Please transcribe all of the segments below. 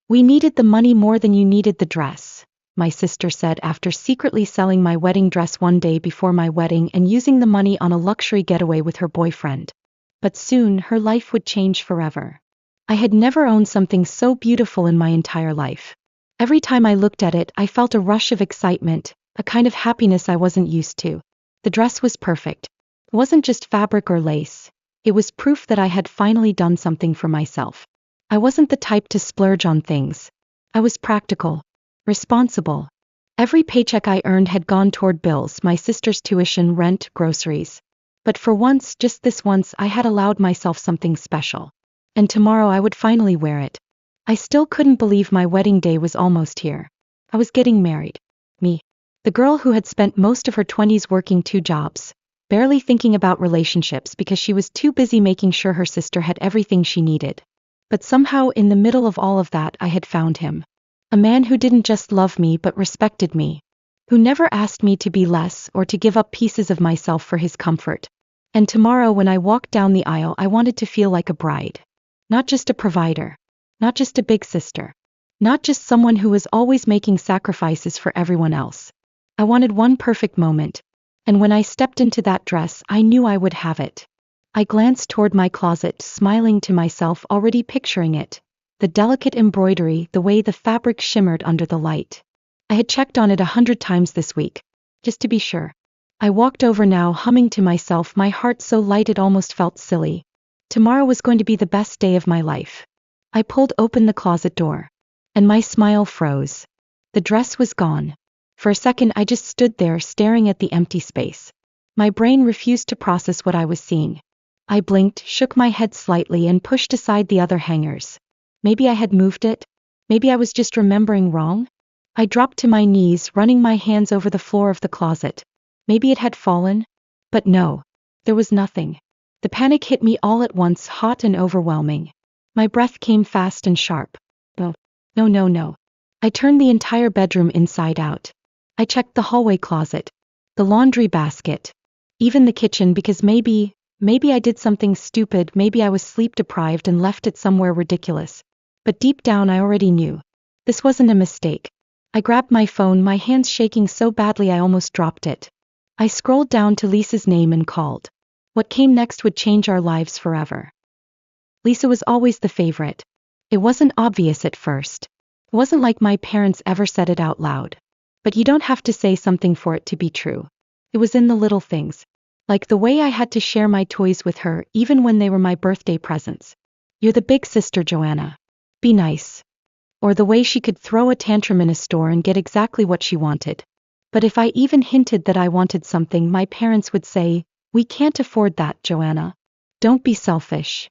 "We needed the money more than you needed the dress," my sister said after secretly selling my wedding dress one day before my wedding and using the money on a luxury getaway with her boyfriend. But soon her life would change forever. I had never owned something so beautiful in my entire life. Every time I looked at it, I felt a rush of excitement, a kind of happiness I wasn't used to. The dress was perfect. It wasn't just fabric or lace. It was proof that I had finally done something for myself. I wasn't the type to splurge on things. I was practical, responsible. Every paycheck I earned had gone toward bills, my sister's tuition, rent, groceries. But for once, just this once, I had allowed myself something special. And tomorrow I would finally wear it. I still couldn't believe my wedding day was almost here. I was getting married. Me. The girl who had spent most of her 20s working 2 jobs, barely thinking about relationships because she was too busy making sure her sister had everything she needed. But somehow in the middle of all of that I had found him. A man who didn't just love me but respected me. Who never asked me to be less or to give up pieces of myself for his comfort. And tomorrow when I walked down the aisle I wanted to feel like a bride. Not just a provider. Not just a big sister. Not just someone who was always making sacrifices for everyone else. I wanted one perfect moment. And when I stepped into that dress I knew I would have it. I glanced toward my closet, smiling to myself, already picturing it. The delicate embroidery, the way the fabric shimmered under the light. I had checked on it 100 times this week. Just to be sure. I walked over now, humming to myself, my heart so light it almost felt silly. Tomorrow was going to be the best day of my life. I pulled open the closet door. And my smile froze. The dress was gone. For a second I just stood there staring at the empty space. My brain refused to process what I was seeing. I blinked, shook my head slightly and pushed aside the other hangers. Maybe I had moved it? Maybe I was just remembering wrong? I dropped to my knees, running my hands over the floor of the closet. Maybe it had fallen? But no. There was nothing. The panic hit me all at once, hot and overwhelming. My breath came fast and sharp. No. I turned the entire bedroom inside out. I checked the hallway closet, the laundry basket, even the kitchen, because maybe I did something stupid, maybe I was sleep deprived and left it somewhere ridiculous. But deep down I already knew. This wasn't a mistake. I grabbed my phone, my hands shaking so badly I almost dropped it. I scrolled down to Lisa's name and called. What came next would change our lives forever. Lisa was always the favorite. It wasn't obvious at first. It wasn't like my parents ever said it out loud. But you don't have to say something for it to be true. It was in the little things. Like the way I had to share my toys with her, even when they were my birthday presents. "You're the big sister, Joanna. Be nice." Or the way she could throw a tantrum in a store and get exactly what she wanted. But if I even hinted that I wanted something, my parents would say, "We can't afford that, Joanna. Don't be selfish."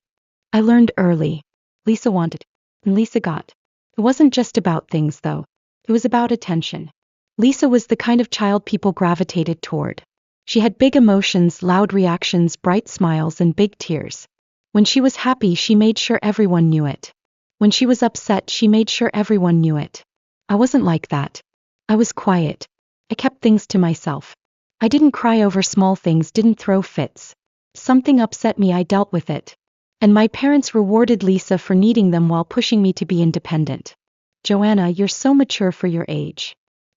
I learned early. Lisa wanted, and Lisa got. It wasn't just about things though. It was about attention. Lisa was the kind of child people gravitated toward. She had big emotions, loud reactions, bright smiles, and big tears. When she was happy, she made sure everyone knew it. When she was upset, she made sure everyone knew it. I wasn't like that. I was quiet. I kept things to myself. I didn't cry over small things, didn't throw fits. Something upset me, I dealt with it. And my parents rewarded Lisa for needing them while pushing me to be independent. "Joanna, you're so mature for your age.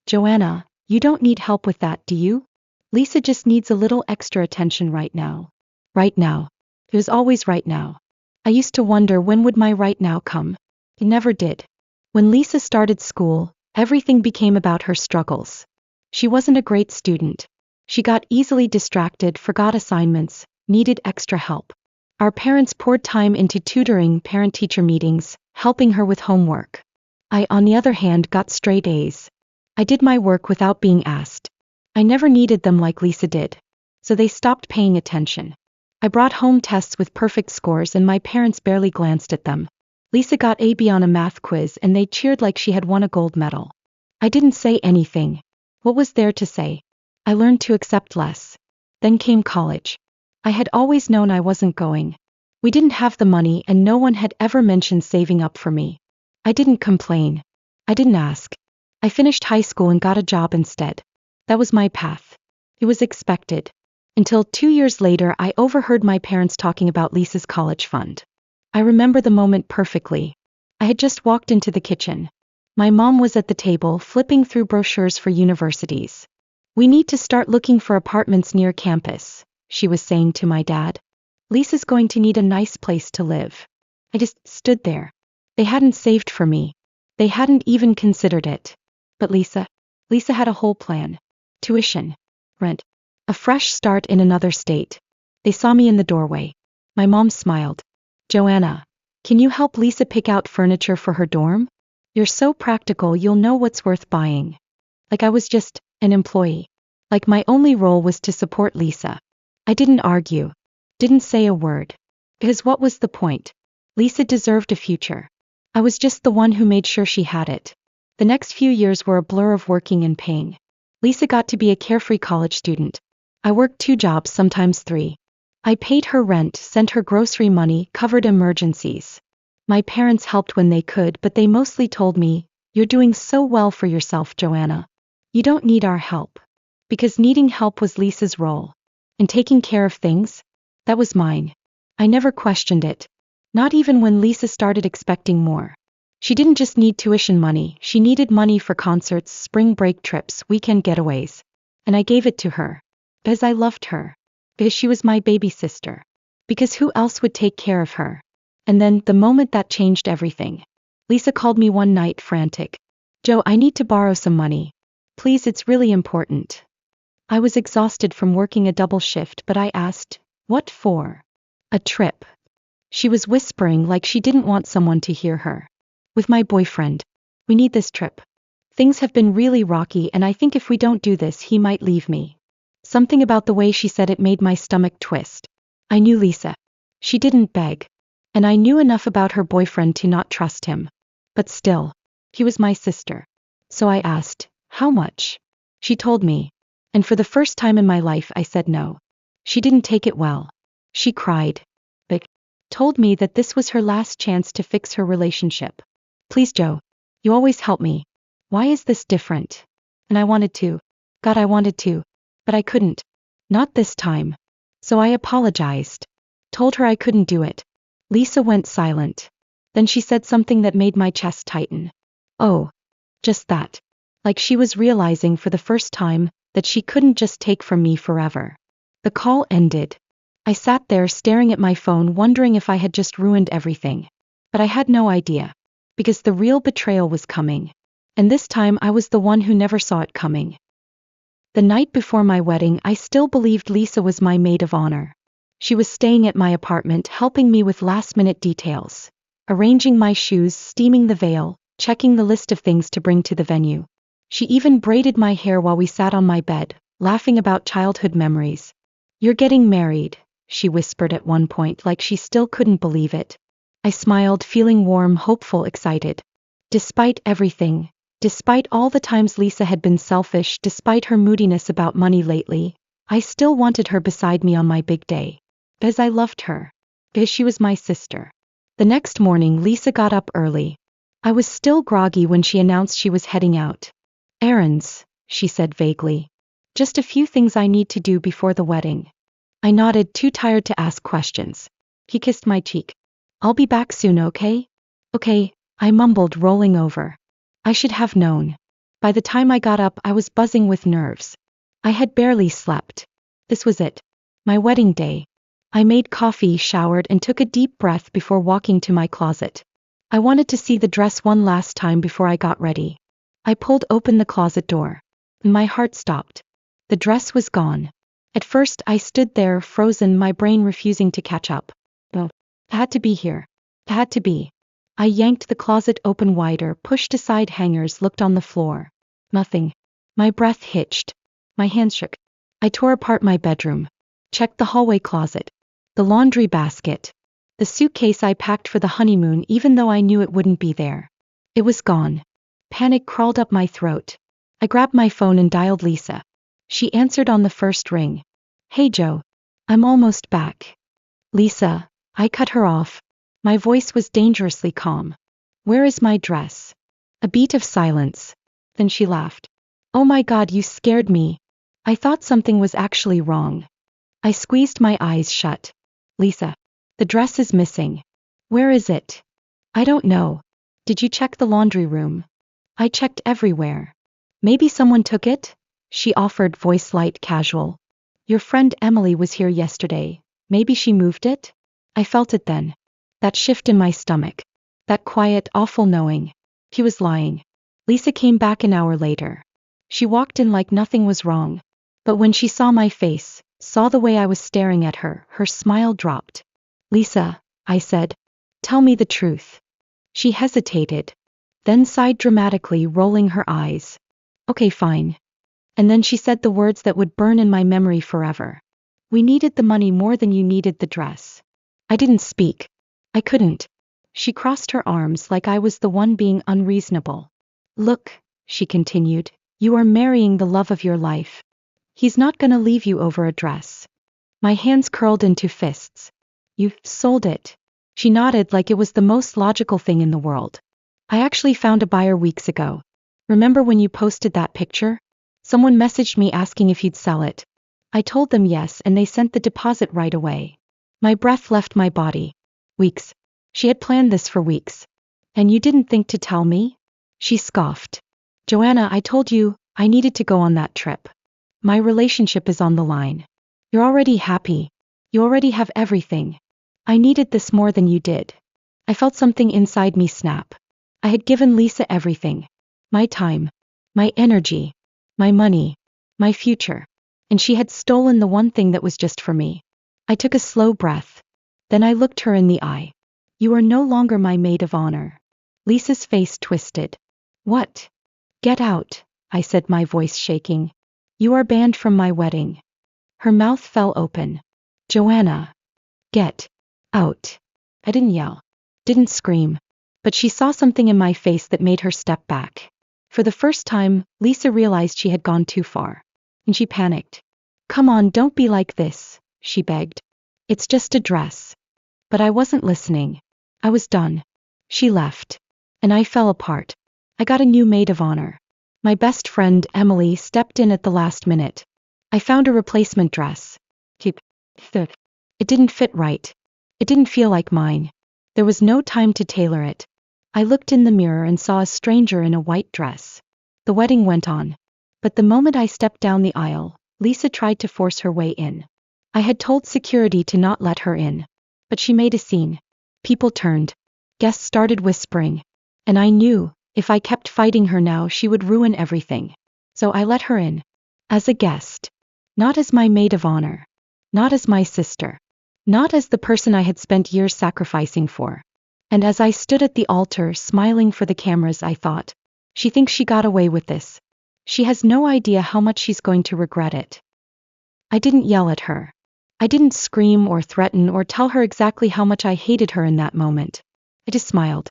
Joanna, you don't need help with that, do you? Lisa just needs a little extra attention right now." Right now. It was always right now. I used to wonder, when would my right now come? It never did. When Lisa started school, everything became about her struggles. She wasn't a great student. She got easily distracted, forgot assignments, needed extra help. Our parents poured time into tutoring, parent-teacher meetings, helping her with homework. I, on the other hand, got straight A's. I did my work without being asked. I never needed them like Lisa did. So they stopped paying attention. I brought home tests with perfect scores and my parents barely glanced at them. Lisa got a B on a math quiz and they cheered like she had won a gold medal. I didn't say anything. What was there to say? I learned to accept less. Then came college. I had always known I wasn't going. We didn't have the money and no one had ever mentioned saving up for me. I didn't complain. I didn't ask. I finished high school and got a job instead. That was my path. It was expected. Until 2 years later I overheard my parents talking about Lisa's college fund. I remember the moment perfectly. I had just walked into the kitchen. My mom was at the table flipping through brochures for universities. "We need to start looking for apartments near campus," she was saying to my dad. "Lisa's going to need a nice place to live." I just stood there. They hadn't saved for me. They hadn't even considered it. But Lisa had a whole plan. Tuition, rent, a fresh start in another state. They saw me in the doorway. My mom smiled. "Joanna, can you help Lisa pick out furniture for her dorm? You're so practical, you'll know what's worth buying." Like I was just an employee. Like my only role was to support Lisa. I didn't argue. Didn't say a word. Because what was the point? Lisa deserved a future. I was just the one who made sure she had it. The next few years were a blur of working and paying. Lisa got to be a carefree college student. I worked 2 jobs, sometimes 3. I paid her rent, sent her grocery money, covered emergencies. My parents helped when they could, but they mostly told me, "You're doing so well for yourself, Joanna. You don't need our help." Because needing help was Lisa's role. And taking care of things? That was mine. I never questioned it. Not even when Lisa started expecting more. She didn't just need tuition money, she needed money for concerts, spring break trips, weekend getaways. And I gave it to her. Because I loved her. Because she was my baby sister. Because who else would take care of her? And then, the moment that changed everything. Lisa called me one night, frantic. "Joe, I need to borrow some money. Please, it's really important." I was exhausted from working a double shift, but I asked, "What for?" "A trip." She was whispering like she didn't want someone to hear her. "With my boyfriend. We need this trip. Things have been really rocky, and I think if we don't do this, he might leave me." Something about the way she said it made my stomach twist. I knew Lisa. She didn't beg. And I knew enough about her boyfriend to not trust him. But still, he was my sister. So I asked, "How much?" She told me. And for the first time in my life, I said no. She didn't take it well. She cried. But told me that this was her last chance to fix her relationship. "Please, Joe. You always help me. Why is this different?" And I wanted to. God, I wanted to. But I couldn't. Not this time. So I apologized. Told her I couldn't do it. Lisa went silent. Then she said something that made my chest tighten. "Oh. Just that." Like she was realizing for the first time that she couldn't just take from me forever. The call ended. I sat there staring at my phone, wondering if I had just ruined everything. But I had no idea. Because the real betrayal was coming. And this time I was the one who never saw it coming. The night before my wedding, I still believed Lisa was my maid of honor. She was staying at my apartment, helping me with last-minute details. Arranging my shoes, steaming the veil, checking the list of things to bring to the venue. She even braided my hair while we sat on my bed, laughing about childhood memories. "You're getting married," she whispered at one point, like she still couldn't believe it. I smiled, feeling warm, hopeful, excited. Despite everything, despite all the times Lisa had been selfish, despite her moodiness about money lately, I still wanted her beside me on my big day. Because I loved her. Because she was my sister. The next morning, Lisa got up early. I was still groggy when she announced she was heading out. "Errands," she said vaguely. "Just a few things I need to do before the wedding." I nodded, too tired to ask questions. He kissed my cheek. "I'll be back soon, okay?" "Okay," I mumbled, rolling over. I should have known. By the time I got up, I was buzzing with nerves. I had barely slept. This was it. My wedding day. I made coffee, showered, and took a deep breath before walking to my closet. I wanted to see the dress one last time before I got ready. I pulled open the closet door. My heart stopped. The dress was gone. At first, I stood there, frozen, my brain refusing to catch up. Oh, it had to be here. It had to be. I yanked the closet open wider, pushed aside hangers, looked on the floor. Nothing. My breath hitched. My hands shook. I tore apart my bedroom. Checked the hallway closet. The laundry basket. The suitcase I packed for the honeymoon, even though I knew it wouldn't be there. It was gone. Panic crawled up my throat. I grabbed my phone and dialed Lisa. She answered on the first ring. "Hey Joe. I'm almost back." "Lisa," I cut her off. My voice was dangerously calm. "Where is my dress?" A beat of silence. Then she laughed. "Oh my God, you scared me. I thought something was actually wrong." I squeezed my eyes shut. "Lisa, the dress is missing." "Where is it?" "I don't know." Did you check the laundry room? I checked everywhere. Maybe someone took it? She offered, voice light casual. Your friend Emily was here yesterday. Maybe she moved it? I felt it then. That shift in my stomach. That quiet, awful knowing. He was lying. Lisa came back an hour later. She walked in like nothing was wrong. But when she saw my face, saw the way I was staring at her, her smile dropped. Lisa, I said. Tell me the truth. She hesitated. Then sighed dramatically, rolling her eyes. Okay, fine. And then she said the words that would burn in my memory forever. We needed the money more than you needed the dress. I didn't speak. I couldn't. She crossed her arms like I was the one being unreasonable. Look, she continued, you are marrying the love of your life. He's not gonna leave you over a dress. My hands curled into fists. You sold it. She nodded like it was the most logical thing in the world. I actually found a buyer weeks ago. Remember when you posted that picture? Someone messaged me asking if you'd sell it. I told them yes, and they sent the deposit right away. My breath left my body. Weeks. She had planned this for weeks. And you didn't think to tell me? She scoffed. Joanna, I told you, I needed to go on that trip. My relationship is on the line. You're already happy. You already have everything. I needed this more than you did. I felt something inside me snap. I had given Lisa everything. My time. My energy. My money. My future. And she had stolen the one thing that was just for me. I took a slow breath. Then I looked her in the eye. You are no longer my maid of honor. Lisa's face twisted. What? Get out, I said, my voice shaking. You are banned from my wedding. Her mouth fell open. Joanna. Get out. I didn't yell. Didn't scream. But she saw something in my face that made her step back. For the first time, Lisa realized she had gone too far. And she panicked. Come on, don't be like this, she begged. It's just a dress. But I wasn't listening. I was done. She left. And I fell apart. I got a new maid of honor. My best friend, Emily, stepped in at the last minute. I found a replacement dress. It didn't fit right. It didn't feel like mine. There was no time to tailor it. I looked in the mirror and saw a stranger in a white dress. The wedding went on. But the moment I stepped down the aisle, Lisa tried to force her way in. I had told security to not let her in. But she made a scene. People turned. Guests started whispering. And I knew, if I kept fighting her now, she would ruin everything. So I let her in. As a guest. Not as my maid of honor. Not as my sister. Not as the person I had spent years sacrificing for. And as I stood at the altar smiling for the cameras, I thought, she thinks she got away with this. She has no idea how much she's going to regret it. I didn't yell at her. I didn't scream or threaten or tell her exactly how much I hated her in that moment. I just smiled.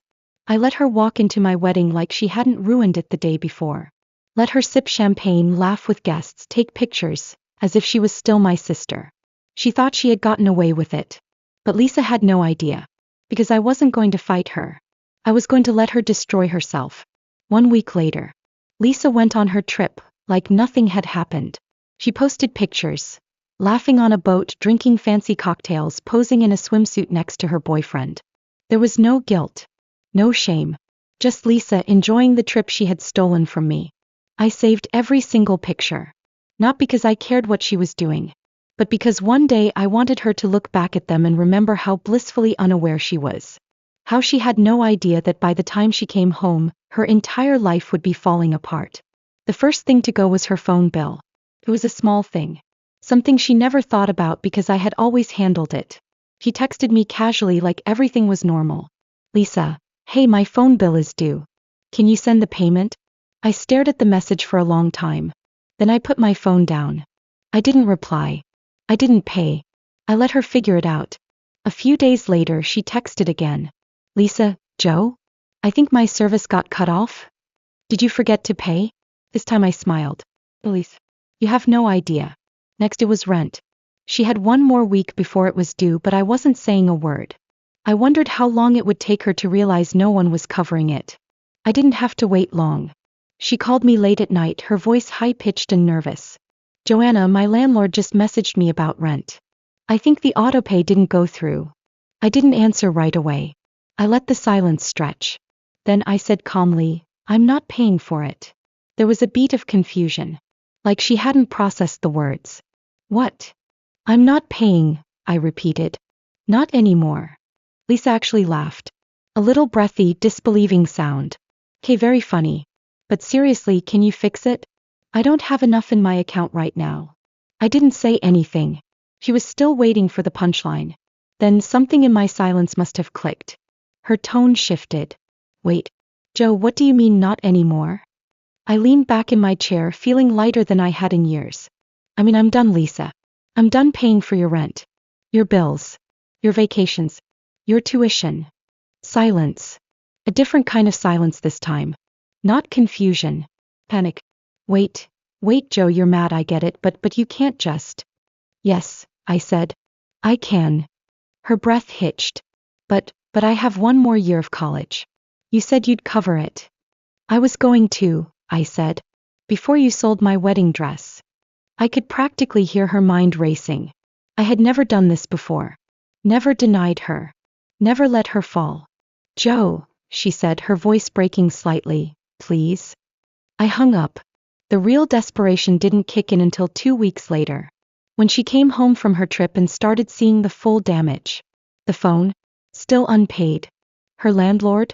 I let her walk into my wedding like she hadn't ruined it the day before. Let her sip champagne, laugh with guests, take pictures, as if she was still my sister. She thought she had gotten away with it. But Lisa had no idea. Because I wasn't going to fight her. I was going to let her destroy herself. 1 week later, Lisa went on her trip, like nothing had happened. She posted pictures. Laughing on a boat, drinking fancy cocktails, posing in a swimsuit next to her boyfriend. There was no guilt. No shame. Just Lisa enjoying the trip she had stolen from me. I saved every single picture. Not because I cared what she was doing. But because one day I wanted her to look back at them and remember how blissfully unaware she was. How she had no idea that by the time she came home, her entire life would be falling apart. The first thing to go was her phone bill. It was a small thing. Something she never thought about because I had always handled it. She texted me casually like everything was normal. Lisa, hey, my phone bill is due. Can you send the payment? I stared at the message for a long time. Then I put my phone down. I didn't reply. I didn't pay. I let her figure it out. A few days later she texted again. Lisa, Joe? I think my service got cut off. Did you forget to pay? This time I smiled. Elise, you have no idea. Next it was rent. She had 1 more week before it was due, but I wasn't saying a word. I wondered how long it would take her to realize no one was covering it. I didn't have to wait long. She called me late at night, her voice high-pitched and nervous. Joanna, my landlord just messaged me about rent. I think the autopay didn't go through. I didn't answer right away. I let the silence stretch. Then I said calmly, I'm not paying for it. There was a beat of confusion. Like she hadn't processed the words. What? I'm not paying, I repeated. Not anymore. Lisa actually laughed. A little breathy, disbelieving sound. Okay, very funny. But seriously, can you fix it? I don't have enough in my account right now. I didn't say anything. She was still waiting for the punchline. Then something in my silence must have clicked. Her tone shifted. Wait, Joe, what do you mean not anymore? I leaned back in my chair, feeling lighter than I had in years. I mean, I'm done, Lisa. I'm done paying for your rent, your bills, your vacations, your tuition. Silence. A different kind of silence this time. Not confusion. Panic. Wait, Joe, you're mad, I get it, but you can't just. Yes, I said. I can. Her breath hitched. But I have one more year of college. You said you'd cover it. I was going to, I said. Before you sold my wedding dress. I could practically hear her mind racing. I had never done this before. Never denied her. Never let her fall. Joe, she said, her voice breaking slightly, please. I hung up. The real desperation didn't kick in until 2 weeks later. When she came home from her trip and started seeing the full damage. The phone, still unpaid. Her landlord,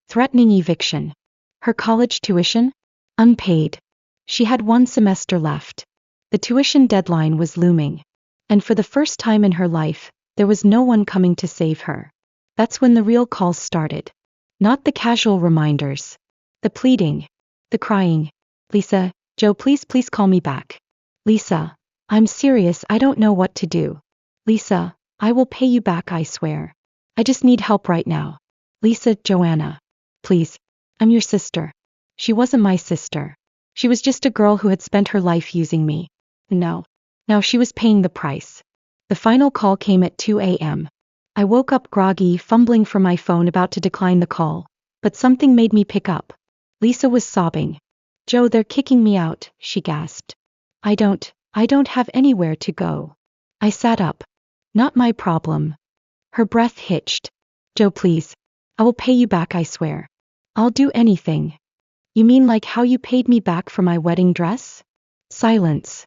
threatening eviction. Her college tuition, unpaid. She had 1 semester left. The tuition deadline was looming. And for the first time in her life, there was no one coming to save her. That's when the real calls started. Not the casual reminders. The pleading. The crying. Lisa, Joe, please call me back. Lisa, I'm serious, I don't know what to do. Lisa, I will pay you back, I swear. I just need help right now. Lisa, Joanna. Please. I'm your sister. She wasn't my sister. She was just a girl who had spent her life using me. No. Now she was paying the price. The final call came at 2 a.m. I woke up groggy, fumbling for my phone, about to decline the call. But something made me pick up. Lisa was sobbing. Joe, they're kicking me out, she gasped. I don't have anywhere to go. I sat up. Not my problem. Her breath hitched. Joe, please. I will pay you back, I swear. I'll do anything. You mean like how you paid me back for my wedding dress? Silence.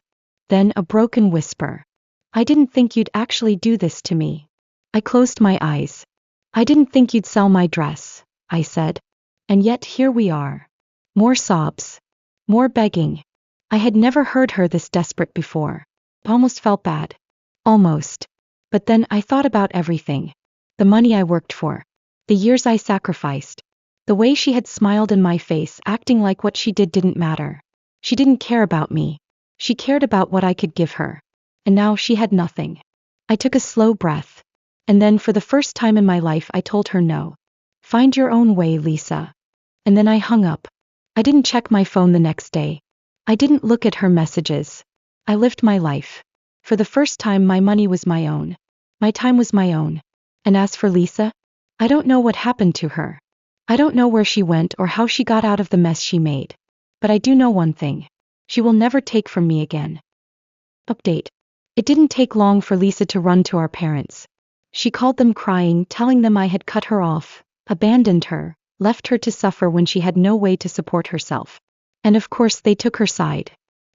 Then a broken whisper. I didn't think you'd actually do this to me. I closed my eyes. I didn't think you'd sell my dress, I said. And yet here we are. More sobs. More begging. I had never heard her this desperate before. Almost felt bad. Almost. But then I thought about everything. The money I worked for. The years I sacrificed. The way she had smiled in my face, acting like what she did didn't matter. She didn't care about me. She cared about what I could give her. And now she had nothing. I took a slow breath. And then for the first time in my life I told her no. Find your own way, Lisa. And then I hung up. I didn't check my phone the next day. I didn't look at her messages. I lived my life. For the first time my money was my own. My time was my own. And as for Lisa, I don't know what happened to her. I don't know where she went or how she got out of the mess she made. But I do know one thing. She will never take from me again. Update. It didn't take long for Lisa to run to our parents. She called them crying, telling them I had cut her off, abandoned her, left her to suffer when she had no way to support herself. And of course they took her side.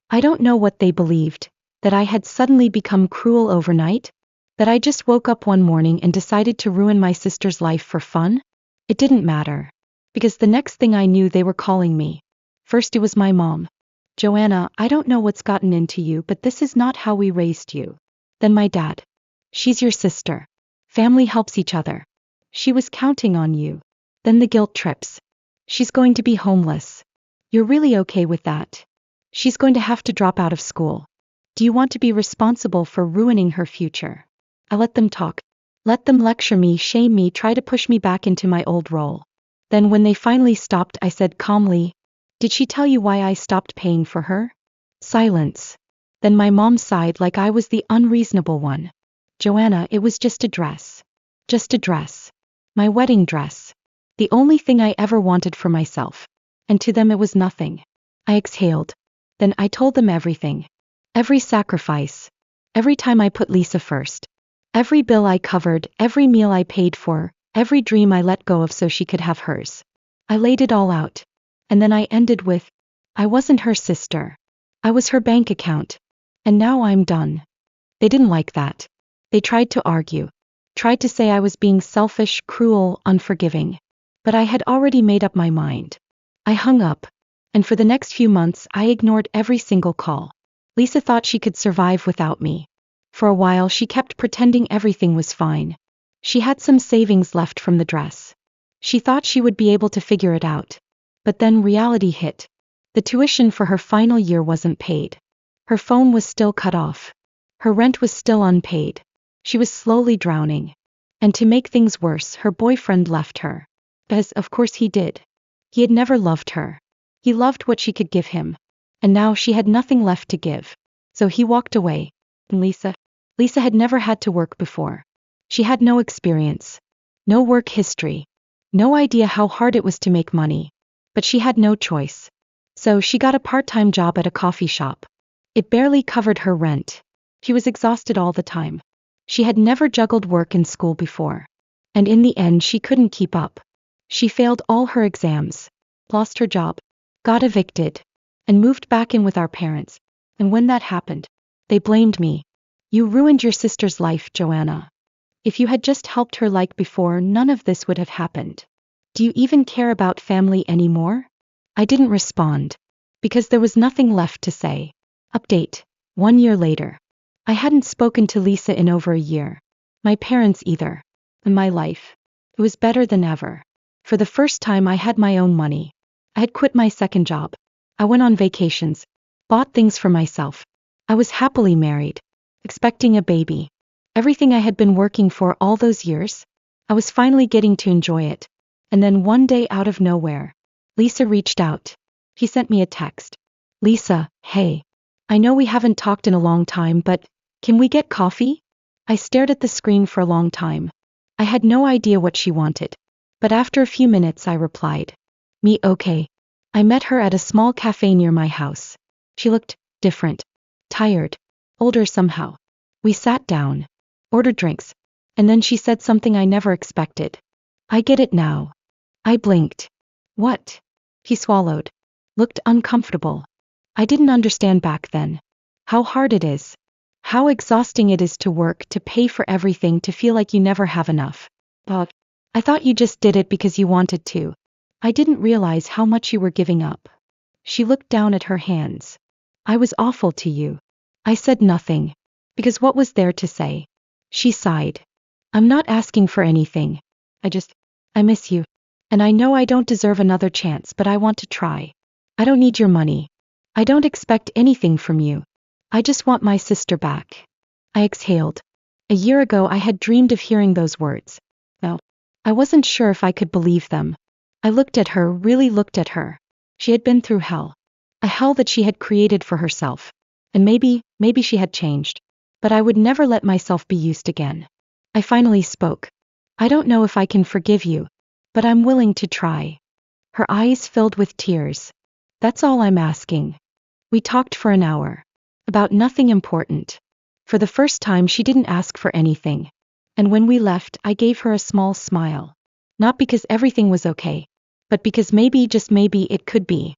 I don't know what they believed, that I had suddenly become cruel overnight? That I just woke up one morning and decided to ruin my sister's life for fun? It didn't matter. Because the next thing I knew they were calling me. First it was my mom. Joanna, I don't know what's gotten into you, but this is not how we raised you. Then my dad. She's your sister. Family helps each other. She was counting on you. Then the guilt trips. She's going to be homeless. You're really okay with that? She's going to have to drop out of school. Do you want to be responsible for ruining her future? I let them talk. Let them lecture me, shame me, try to push me back into my old role. Then when they finally stopped, I said calmly, "Did she tell you why I stopped paying for her?" Silence. Then my mom sighed like I was the unreasonable one. "Joanna, it was just a dress. Just a dress. My wedding dress. The only thing I ever wanted for myself. And to them it was nothing." I exhaled. Then I told them everything. Every sacrifice. Every time I put Lisa first. Every bill I covered, every meal I paid for, every dream I let go of so she could have hers. I laid it all out. And then I ended with, I wasn't her sister. I was her bank account. And now I'm done. They didn't like that. They tried to argue. Tried to say I was being selfish, cruel, unforgiving. But I had already made up my mind. I hung up. And for the next few months I ignored every single call. Lisa thought she could survive without me. For a while she kept pretending everything was fine. She had some savings left from the dress. She thought she would be able to figure it out. But then reality hit. The tuition for her final year wasn't paid. Her phone was still cut off. Her rent was still unpaid. She was slowly drowning. And to make things worse, her boyfriend left her. As, of course, he did. He had never loved her. He loved what she could give him. And now she had nothing left to give. So he walked away. And Lisa had never had to work before. She had no experience. No work history. No idea how hard it was to make money. But she had no choice. So she got a part-time job at a coffee shop. It barely covered her rent. She was exhausted all the time. She had never juggled work and school before. And in the end she couldn't keep up. She failed all her exams. Lost her job. Got evicted. And moved back in with our parents. And when that happened, they blamed me. You ruined your sister's life, Joanna. If you had just helped her like before, none of this would have happened. Do you even care about family anymore? I didn't respond. Because there was nothing left to say. Update. 1 year later. I hadn't spoken to Lisa in over a year. My parents either. And my life. It was better than ever. For the first time I had my own money. I had quit my second job. I went on vacations. Bought things for myself. I was happily married. Expecting a baby. Everything I had been working for all those years. I was finally getting to enjoy it. And then one day out of nowhere, Lisa reached out. She sent me a text. Lisa, hey. I know we haven't talked in a long time, but can we get coffee? I stared at the screen for a long time. I had no idea what she wanted. But after a few minutes I replied. Me okay. I met her at a small cafe near my house. She looked different. Tired. Older somehow. We sat down. Ordered drinks. And then she said something I never expected. I get it now. I blinked. What? He swallowed. Looked uncomfortable. I didn't understand back then. How hard it is. How exhausting it is to work, to pay for everything, to feel like you never have enough. But I thought you just did it because you wanted to. I didn't realize how much you were giving up. She looked down at her hands. I was awful to you. I said nothing. Because what was there to say? She sighed. I'm not asking for anything. I miss you. And I know I don't deserve another chance, but I want to try. I don't need your money. I don't expect anything from you. I just want my sister back. I exhaled. A year ago I had dreamed of hearing those words. Well, I wasn't sure if I could believe them. I looked at her, really looked at her. She had been through hell. A hell that she had created for herself. And maybe she had changed. But I would never let myself be used again. I finally spoke. I don't know if I can forgive you, but I'm willing to try. Her eyes filled with tears. That's all I'm asking. We talked for an hour. About nothing important. For the first time she didn't ask for anything. And when we left I gave her a small smile. Not because everything was okay, but because maybe, just maybe, it could be.